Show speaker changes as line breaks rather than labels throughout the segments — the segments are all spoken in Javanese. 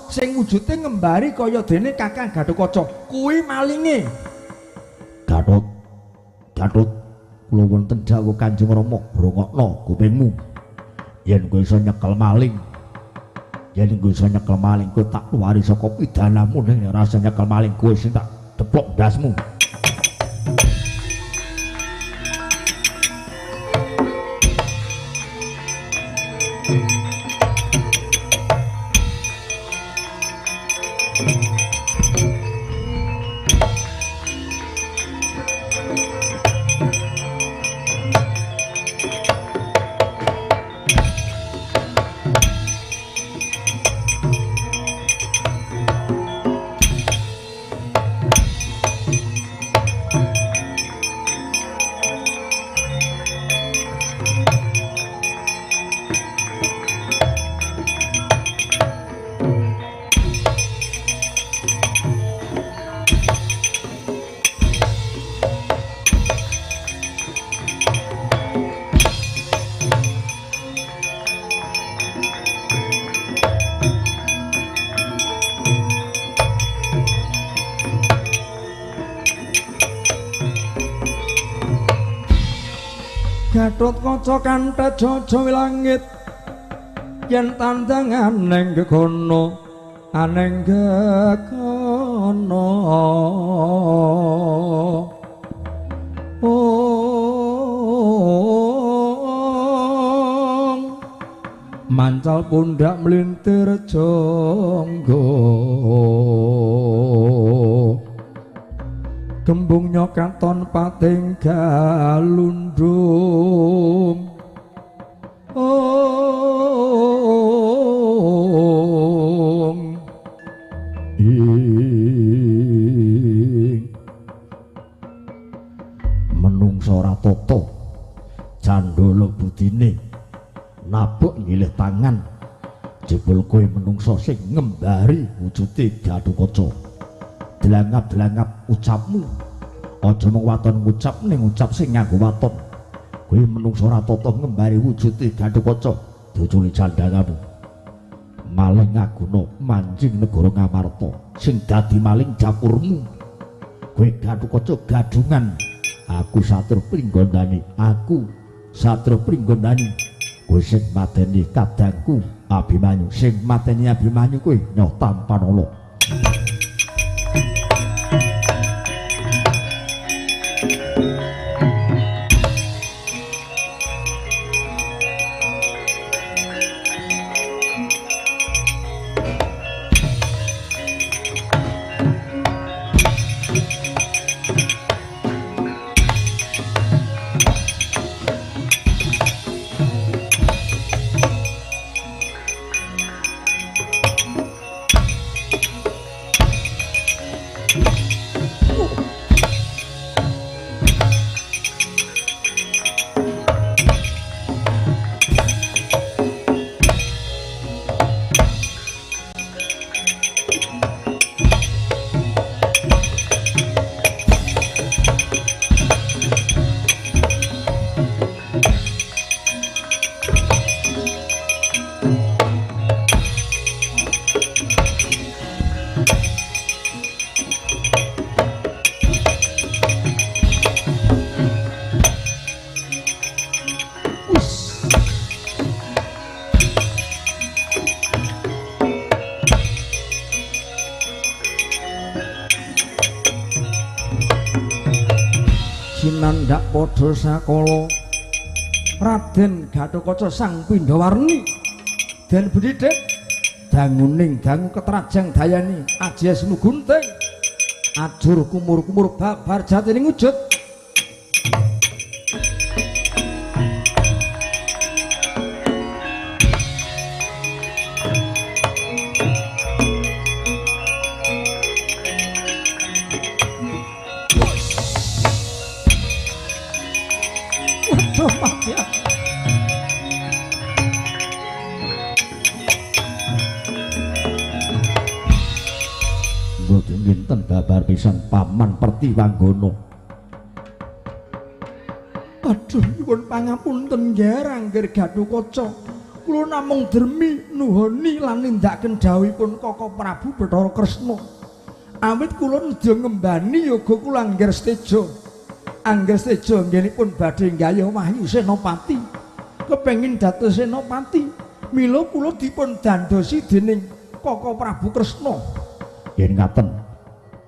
sing wujude ngembari kaya dene Kakang Gatotkaca kuwi malinge.
Gatut kula wonten dawuh Kanjeng Rama brongokno kupingmu. Yen kowe iso nyekel maling, kowe tak luwari saka pidanamu ning ora iso nyekel maling kowe sing tak deplok ndasmu.
Gatotkaca kantha jaja langit yen tandangan ning gegono aneng gegono mancal pundak mlintir jonggo gembung nyokaton pating galundung
menungso ora tata candala budine nabok ngilih tangan jebul kowe menungso sing ngembari wujude Gatotkaca. Delangap-delangap ucapmu aja mung waton ngucap ning ngucap sing nganggo waton. Kowe menungso ora tata ngembari wujude Gatotkaca diculi candangamu maling ngaguna manjing negara Ngamarta sing dadi maling dapurmu. Kowe Gatotkaca gadungan aku satru pringgondani kowe sing mateni kadangku Abimanyu sing mateni Abimanyu kowe nyoh tanpa nolo.
Sinandak padha sakala Raden Gatotkaca sang Pindawarni den bedhithik danguning dangu ketrajang dayani ajes nugunting ajur kumur-kumur babar jatining wujud
Dinten babar pisan Paman Pertiwanggana.
Aduh nyuwun pangapunten nggih Rangger Gatotkaca. kula namung dermi nuhoni lan nindakaken dawuhipun Koko Prabu Bathara Kresna. Awit kula nedya ngembani yoga kula angger steja. Angger steja nggenipun badhe nggayuh Wahyu Senopati. Kepengin dados senopati. Mila kula dipun dandosi dening Koko Prabu Kresna.
Yen ngaten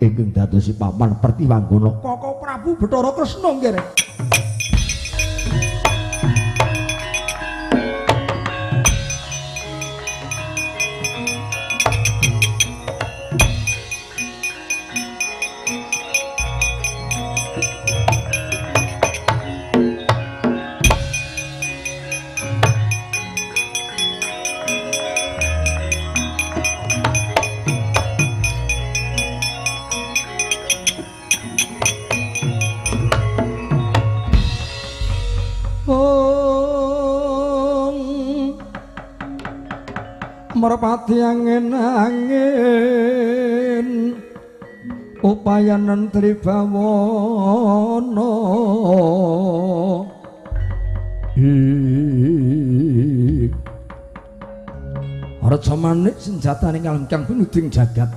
ingkang dadosi paman Pertiwanggana
Koko Prabu Bathara Kresna nggih. Merpati angin-angin upayanan Tribawana Raja Manik senjataning kalengkang pinuding jagat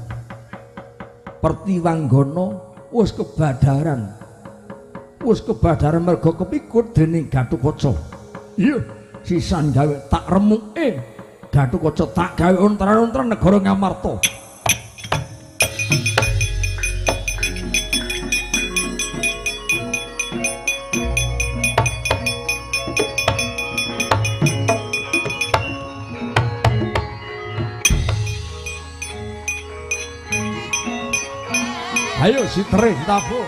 Pertiwanggana wis kebadaran merga kepikut dening Gatotkaca. Iya sisan gawe tak remuke Gatotkaca tak gawe ontran-ontran negara Ngamarta. Ayo si Tre tabuh.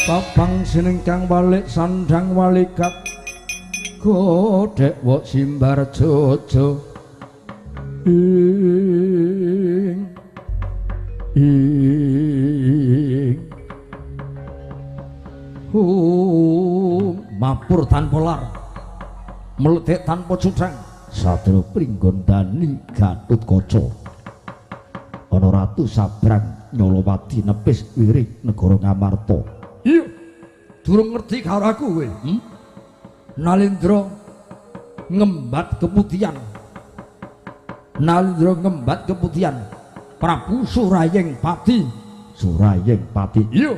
Papang sineng kang balik sandang walikat godhek wok simbar jojo ing mapur tanpa lar meletik tanpa cudang sadra pringgondani Gatotkaca ana ratu sabrang Nyolowati nepis wirik negara Ngamarta. Iya, durung ngerti karo aku kowe. Nalindra ngembat keputihan. Prabu Surayeng Pati. Iya.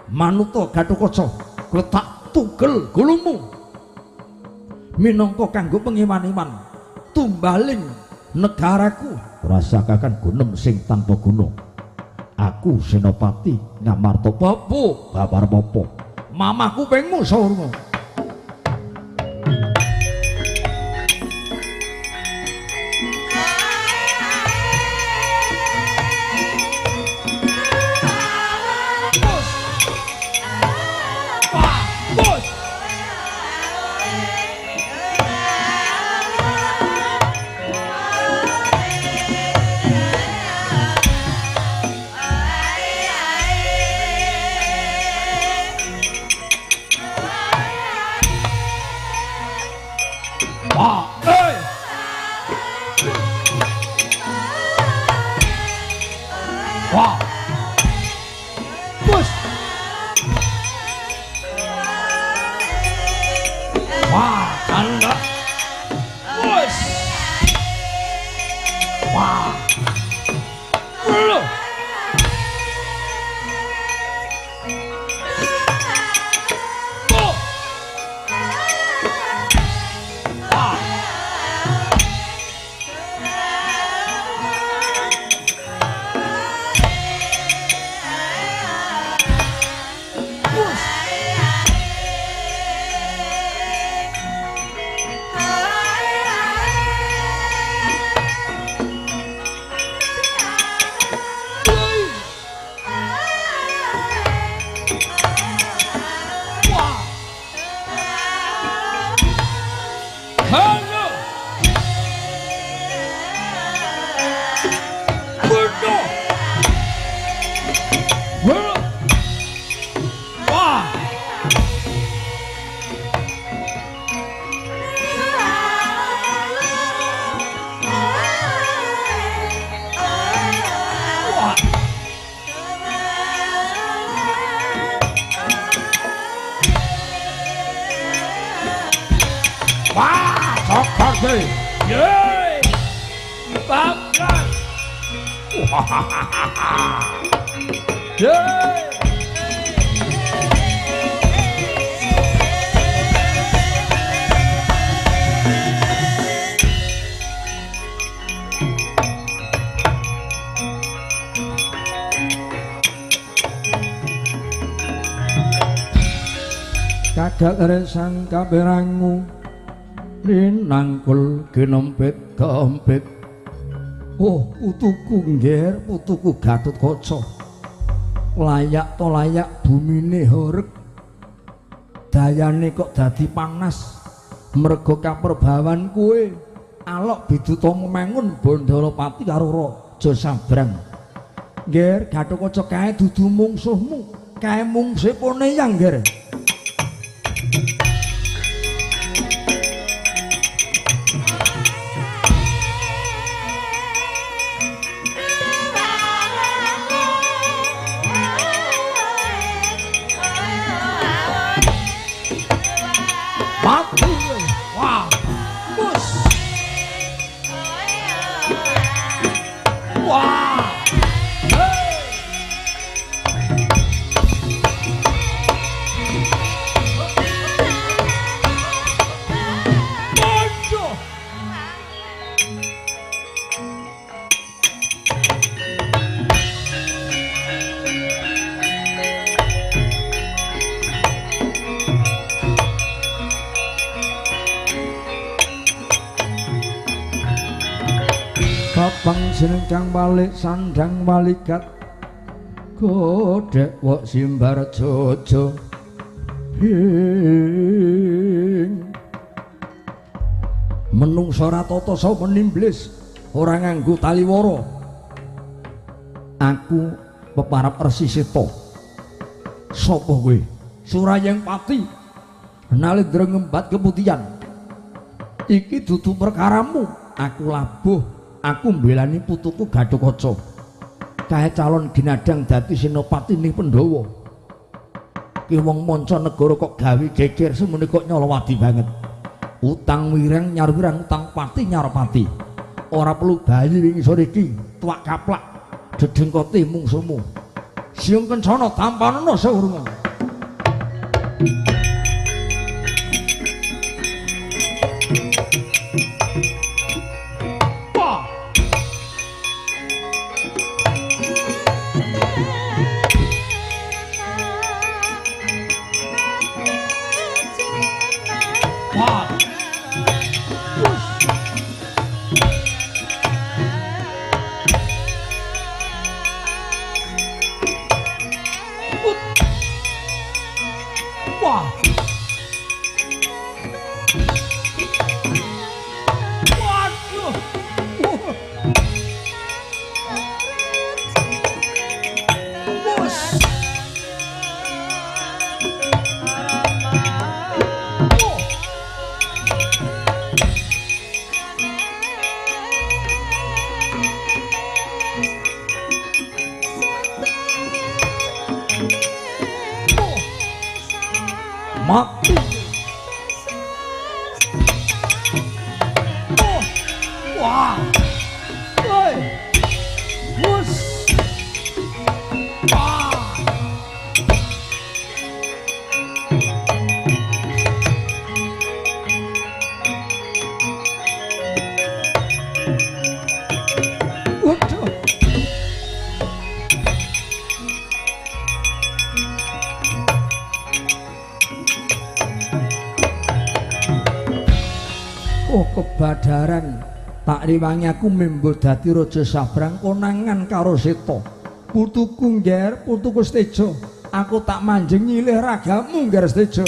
Manuta Gatotkaca, kowe tak tugel gulungmu. Minangka kanggo pengiman-iman tumbaling negaraku. Rasakaken gunem sing tanpa guna. Aku Senopati Ngamarta Bapu babar popo mamah kupingmu saurunga Halo. Bunuh. Halo. Wah. Wah, sokor sih. Yeay. Bangga. Yeay. Kagak resang kaberangu rinangkul ginempit kempit. Oh, putuku ngger, putuku Gatotkaca. Layak to layak bumine horeg. Dayane kok dadi panas. Merga kaperbawan kowe alok biduta memangun Bandalapati karo Raja Sabrang. Ngger, Gatotkaca kae dudu mungsuhmu, kae mungsih Poneyang, ngger. Mati. Wah. Bus. Wah. Hey. Bodoh. Kapang jeneng kang balik sandang walikat godhek wok simbar jojo hing menungsa ora tata sapa nimblis ora nganggo taliwara. Aku peparap Resi Seta. Sapa kowe? Surayang Pati. Nalendra ngembat keputihan. Iki dudu perkaramu. Aku labuh. Aku mbelani putuku Gatotkaca. Kae calon ginadang dadi senopati ning Pandhawa. Ki wong manca negara kok gawe geger semene kok nyolowadi banget. Utang wireng nyar wireng, utang pati nyar pati. Ora perlu bayi ing sore iki, tuwak kaplak dedengkote mungsuhmu. Siung kencana tampanana saurungan. Mati. Oh. Wah. Oi. Wus. Ah. Waduh. Oh kebadaran tak riwangi aku membo dadi Raja Sabrang konangan karo Seta. Putuku ngger, putuku Steja. Aku tak manjing nyilih ragamu ngger Steja.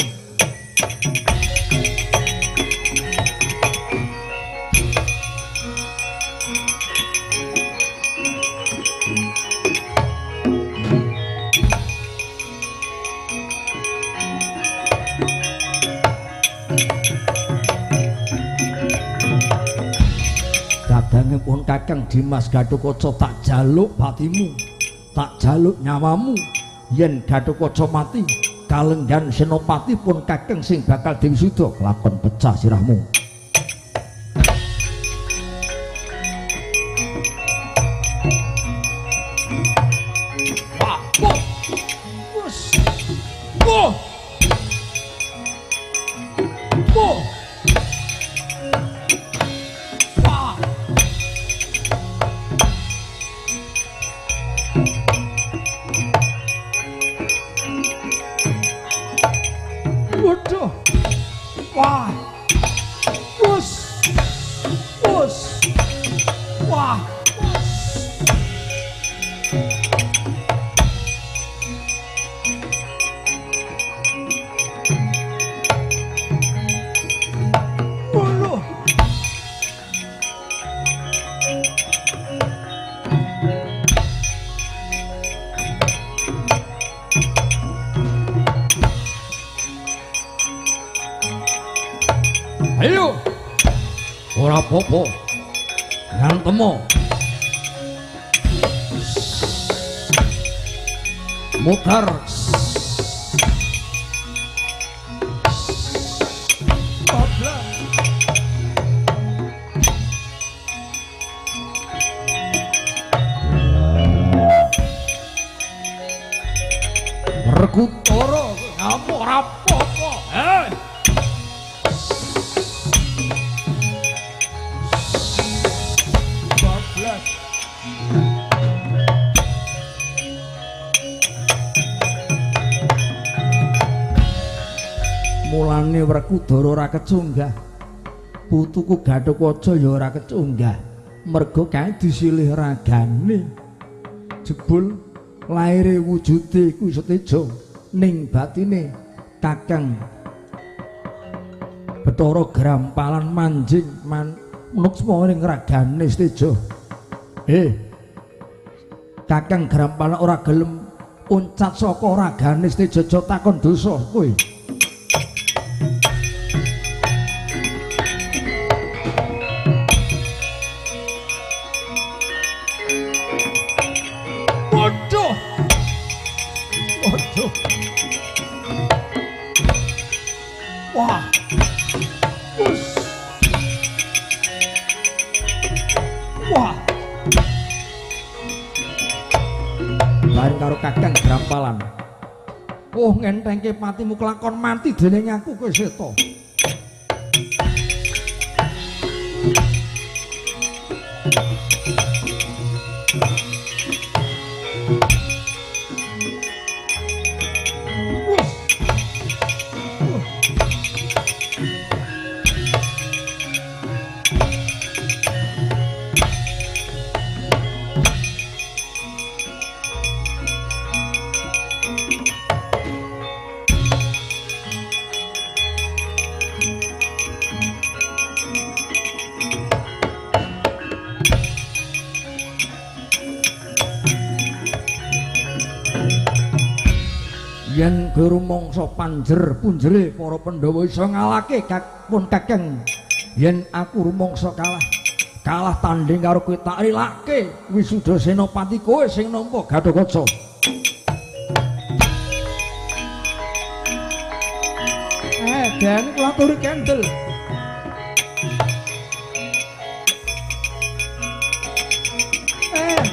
kadangipun Kakang Dimas Gatotkaca tak jaluk patimu, tak jaluk nyawamu. Yen Gatotkaca mati kalenggan senopati pun Kakang sing bakal Dewi Suda lakon pecah sirahmu.
Ayo,
Ora apa-apa. Ngantemo. Mutar.
Rekutara ngapa ora apa-apa.
Mulane Werkudara ora kecunggah. Putuku Gatotkaca ya ora kecunggah. Merga kae disilih ragane. Jebul laire wujude iku Seteja ning batine Kakang Bathara Grampalan manjing manuksma ning ragane Seteja. Kakang Grampalan ora gelem uncat saka ragane Seteja takon dosa kowe.
Wah. Wah.
Bareng karo Kakang Grampalan.
Oh, ngentengke patimu kelakon mati dening aku kowe Seta. Yen guru mangsa panjer punjere para Pandhawa iso ngalahke pun Kakang. Yen aku rumangsa kalah tanding karo kowe tak rilake wisuda senopati kowe sing nampa Gatotkaca. Den kula turu kendel.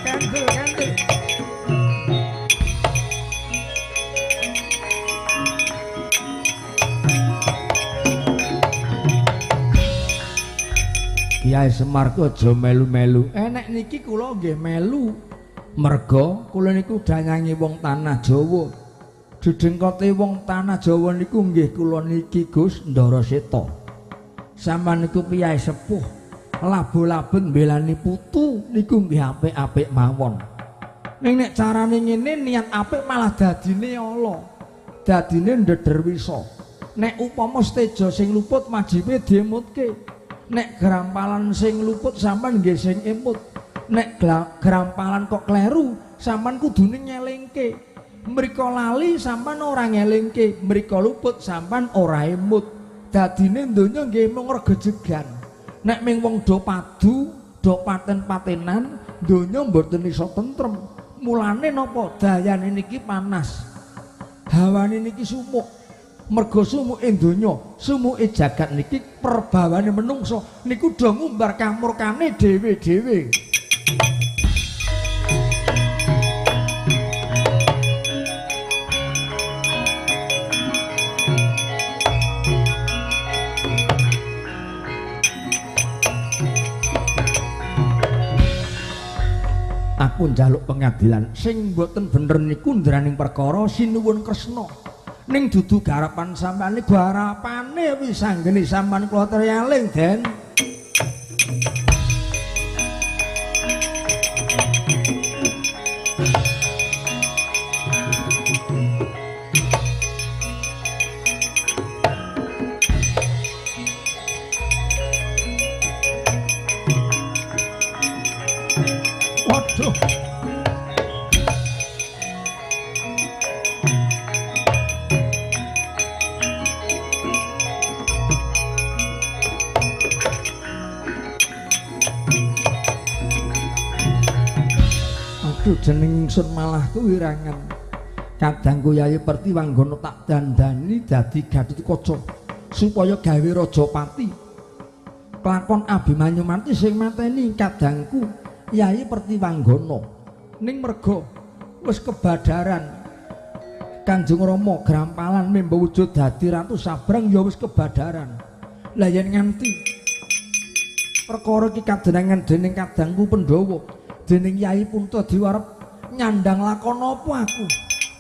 Kendel.
Kyai Semar ku aja melu-melu. Nek niki kula nggih melu. Merga kula niku danyangi wong tanah Jawa. Didengkote wong tanah Jawa niku nggih kula niki Gus Ndara Seta. Sampeyan niku piyai sepuh. Labu-laben mbelani putu niku nggih apik-apik mawon. Ning nek carane ngene niat apik malah dadine ala. Dadine ndederwisa. Nek upama Seteja sing luput majibe diemutke. Nek Grampalan sing luput sampean nggih sing emut. Nek Grampalan kok kleru sampean kudune nyelingke. Mriko lali sampean ora ngelingke, mriko luput sampean ora emut. Dadine donya nggih mung regejegan. Nek ming wong do padu
do paten-patenan donya mboten iso tentrem. Mulane napa dayane niki panas. Hawane niki sumuk. Merga sumuke donya, sumuke jagat niki perbawane menungso niku do ngumbar kamurkane dhewe-dhewe. Aku njaluk pengadilan sing mboten bener niku ndraning perkara sinuwun Kresna. Ning dudu garapan sampean niku garapane wis anggene sampean kula treyaling, Den. Waduh. Jeneng ingsun malah kuwirangan. Kadangku Yayi Pertiwanggana tak dandani dadi Gatotkaca supaya gawe Rajapati. Kelakon Abimanyu mati sing mateni kadangku Yayi Pertiwanggana. Ning merga wis kebadaran Kanjeng Rama grampalan mimba wujud dadi Ratu Sabrang ya wis kebadaran. Lah yen nganti perkara iki kadenangan dening kadangku Pandhawa dening Yayi Puntadewa arep nyandang lakon apa aku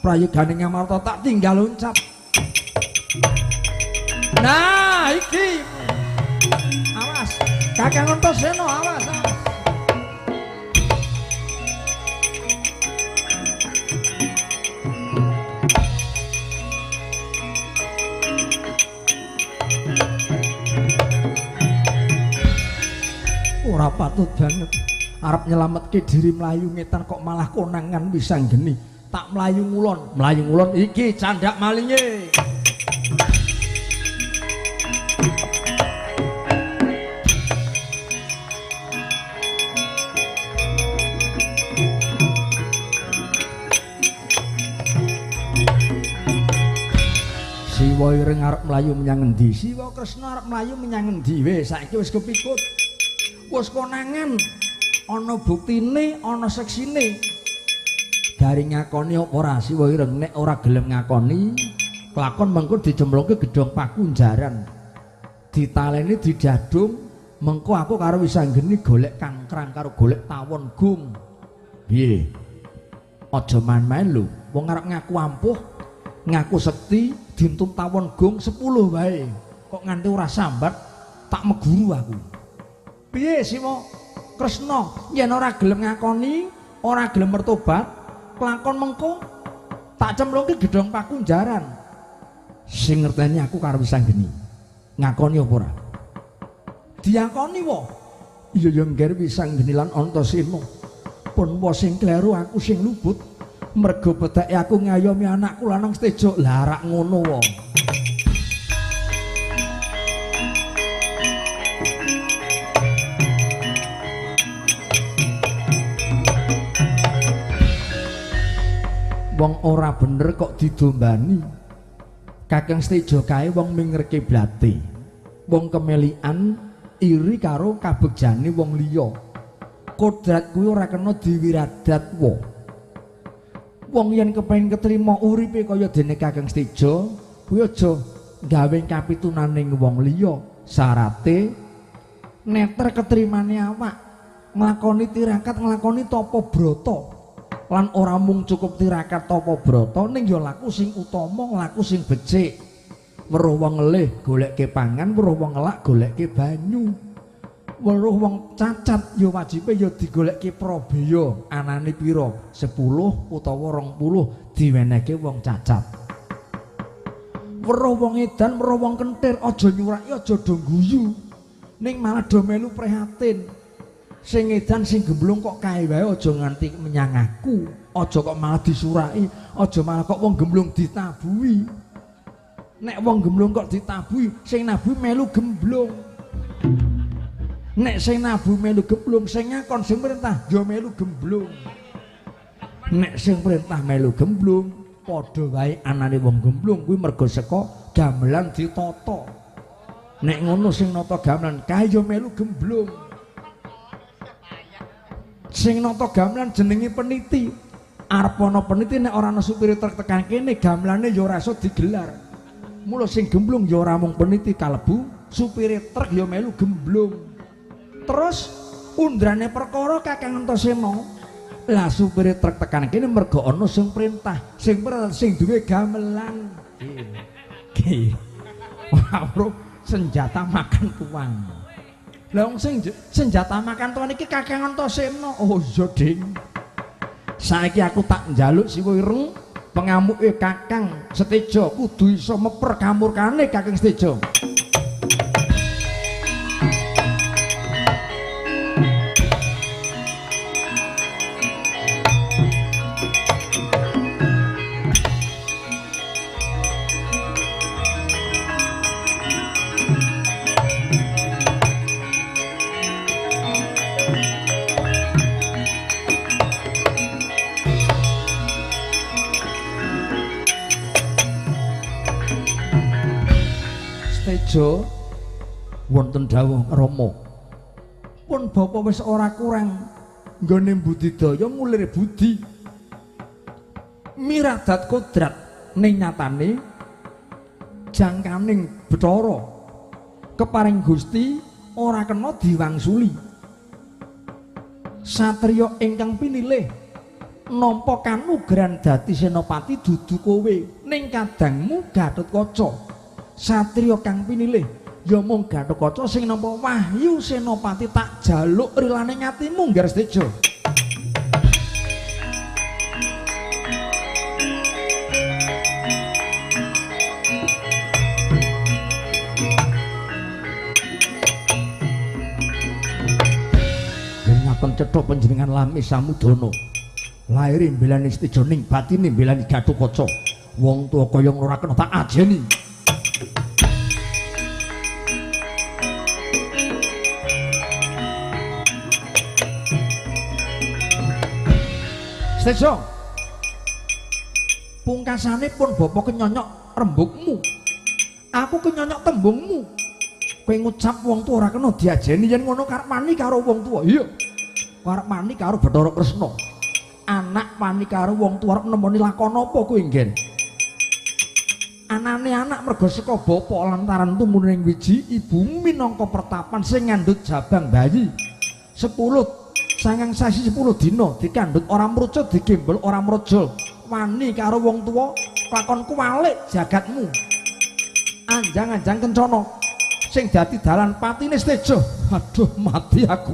prayogane Ngamarta tak tinggal loncat. Nah iki awas Kakang Antasena awas. Ora patut banget arep nyelametke diri mlayu ngetan kok malah konangan wisanggeni. Tak mlayu ngulon iki candak malinge. Siwa Ireng arep mlayu menyang endi? Siwa Kresna arep mlayu menyang endi? Wis saiki wis kepikut. Wis konangan. Ana buktine, ana seksine. Garing ngakoni apa ora Siwa Ireng? Nek ora gelem ngakoni, kelakon mengko dijemplungke gedhong pakunjaran. Ditaleni didadung, mengko aku karo wisanggeni golek kangkrang karo golek tawon gung. Piye? Aja main-main lho, wong arep ngaku ampuh, ngaku sekti, dintun tawon gung 10 wae. Kok nganti ora sambat, tak meguru aku. Piye Siwa Kresna, yen ora gelem ngakoni, ora gelem mertobat, kelakon mengko tak cemplungke gedhong pakunjaran. Sing ngerteni aku karo wisanggeni. Ngakoni apa ora? Diakoni wae. Iya ya ngger wisanggeni lan Antasena. Pun wae sing kleru aku sing luput. Merga bedake aku ngayomi anakku lanang Steja. Lah rak ngono wae. Wong ora bener kok didombani. Kakang Steja kae wong mingerke blate. Wong kemelian iri karo kabegjane wong liya. Kodrat kuwi ora kena diwiradat wae. Wong yen kepengin ketrima uripe kaya dene Kakang Steja, kuwi aja gawe kapitunaning wong liya. Syarate neter ketrimane awak, nglakoni tirakat, nglakoni tapa brata. Lan ora mung cukup tirakat tapa brata ning ya laku sing utama, laku sing becik. Weruh wong ngelih goleke pangan, weruh wong ngelak goleke banyu. Weruh wong cacat ya wajibe ya digolekke prabaya. Anane pira? 10 utawa 20 diwenehke wong cacat. Weruh wong edan, weruh wong kentir aja nyuraki, aja do guyu. Ning malah do melu prihatin. Sing edan sing gemblung kok kae wae aja nganti menyang aku, aja kok malah disuraki, aja malah kok wong gemblung ditabuhi. Nek wong gemblung kok ditabuhi, sing nabuhi melu gemblung. Nek sing nabu melu gemblung, sing ngakon sing perintah ya melu gemblung. Nek sing perintah melu gemblung, padha wae anane wong gemblung kuwi mergo saka gamelan ditata. Nek ngono sing nata gamelan kae ya melu gemblung. Sing nata gamelan jenenge peniti. Arep ana peniti nek ora ana supire truk tekan kene gamelane ya ora iso digelar. Mula sing gemblung ya ora mung peniti kalebu, supire truk ya melu gemblung. Terus undrane perkara Kakang Antasena. Lah supire truk tekan kene mergo ana sing perintah, sing duwe gamelan. Nggih. Ora senjata makan tuan. Lah wong sing senjata makan tuan iki Kakang Antasena. Oh iya, Ding. Saiki aku tak njaluk siwa ireng pengamuke Kakang Seteja kudu iso meper kamurkane Kakang Seteja. Seteja wonten dawuh Rama, pun bapa wis ora kurang nggone budidaya ngulir budi miradat kodrat ning nyatane jangkaning Bathara keparing Gusti ora kena diwangsuli. Satriya ingkang pinilih nampa kanugrahan dadi senopati dudu kowe ning kadangmu Gatotkaca. Satriya kang pinilih ya mung Gatotkaca sing nampa wahyu senopati tak jaluk rilane ngatimu Nggar Seteja. Ngaten cetha panjenengan lami samudana. Laire mbelani Seteja ning batine mbelani Gatotkaca. Wong tuwa kaya ora kena tak ajeni. Seteja, pungkasane pun bapa kenyonyok rembugmu. Aku kenyonyok tembungmu. Kowe ngucap wong tuwa ora kena diajeni yen ngono karep mani karo wong tuwa. Iya. Karep mani karo Bathara Kresna. Anak mani karo wong tuwa arep nemoni lakon apa kowe nggen? Anane anak mergo saka bapa lantaran tumuning wiji ibu minangka pertapan sing ngandhut jabang bayi. sangang sasi 10 dina dikandhut ora mrucut digembel ora mrojol wani karo wong tuwa lakonku walik jagatmu anjang-anjang kencana sing dadi dalan patine Seteja. Aduh mati aku.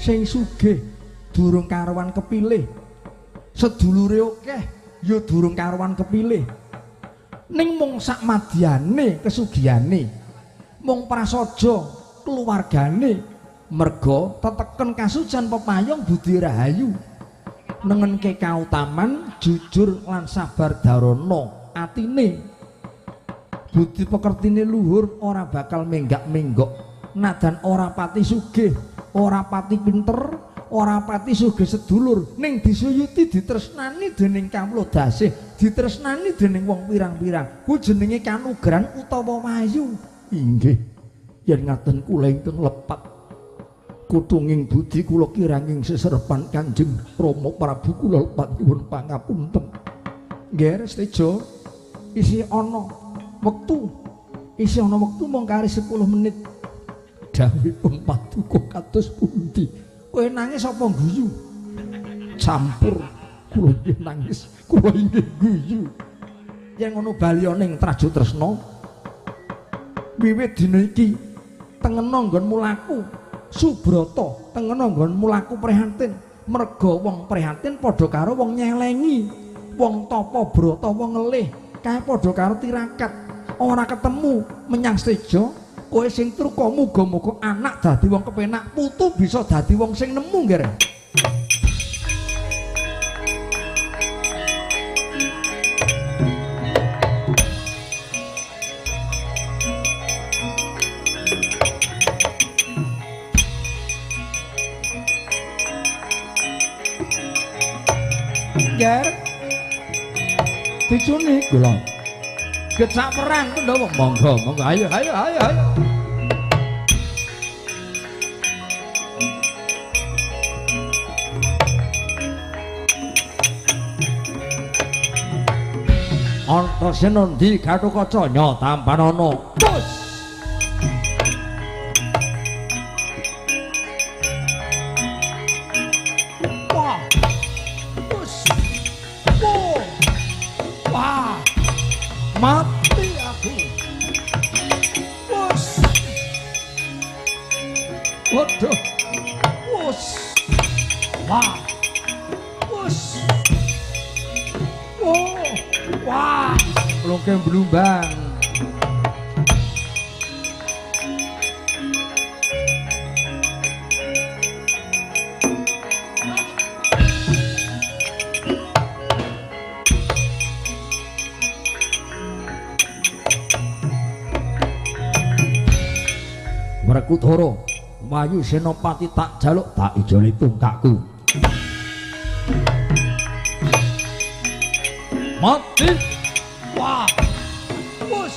Sing sugih durung karuan kepilih, sedulure akeh ya durung karuan kepilih, ning mung sak madyane kesugihane mung prasaja keluargane merga teteken kasujan pepayung budi rahayu nengenke kautaman jujur lan sabar darana atine budi pekertine luhur ora bakal menggak-menggok nadan ora pati sugih ora pati pinter, ora pati sugih sedulur, ning disuyuti ditresnani dening kamlodasih, ditresnani dening wong pirang-pirang. Ku jenenge kanugrahan utawa wahyu. Inggih, yen ngaten kula ingkang lepat. Kutunging budi kula kiranging seserepan Kanjeng Rama Prabu kula lepat nyuwun pangapunten. Nggih, Seteja, isih ana wektu. Isih ana wektu mung kari 10 menit. Dawuhipun paduka kados pundi? Kowe nangis apa guyu? Campur. Kula nggih nangis, kula inggih guyu. Yen ngono balyaning Trajo Tresna wiwit dina iki tengena nggonmu laku Subrata, tengena nggonmu laku prihatin. Merga wong prihatin padha karo wong nyelengi. Wong tapa brata wong ngelih kae padha karo tirakat. Ora ketemu menyang Seteja kowe sing truka muga-muga anak dadi wong kepenak, putu bisa dadi wong sing nemu nggih. Ger dicuni kula gecak perang lho monggo monggo ayo Antasena ndi Gatotkaca nyotampanana tus mati aku. Wus. Waduh. Wus. Wah. Wus. Oh. Wah. Longkeng blumbang. Werkudara Wayu Senopati tak jaluk tak ijoli tungkakku mati wah wus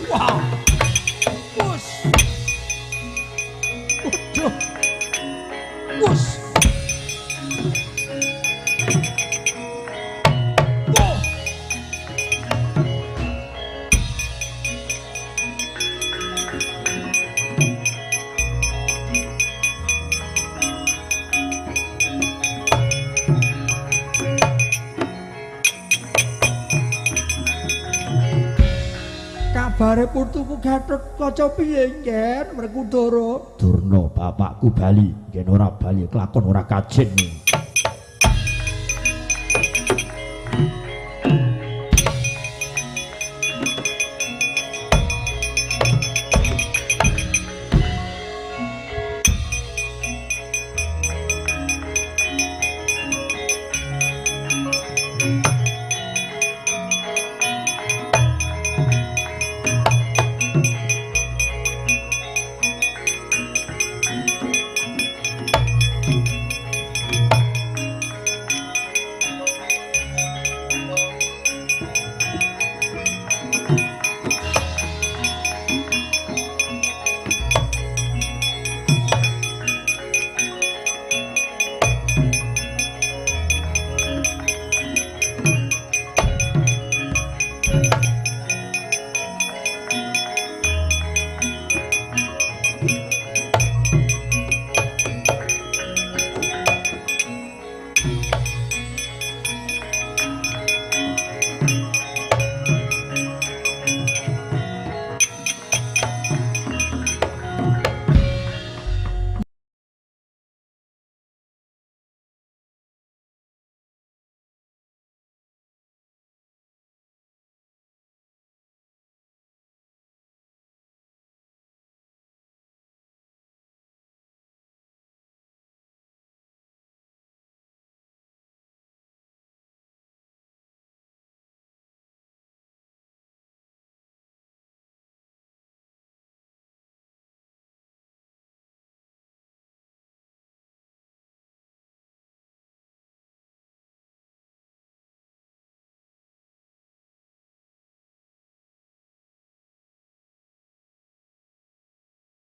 wah wus udah wus kabare putuku Gatotkaca piye ngen Werkudara?
Durna bapakku bali yen ora bali kelakon ora kajen.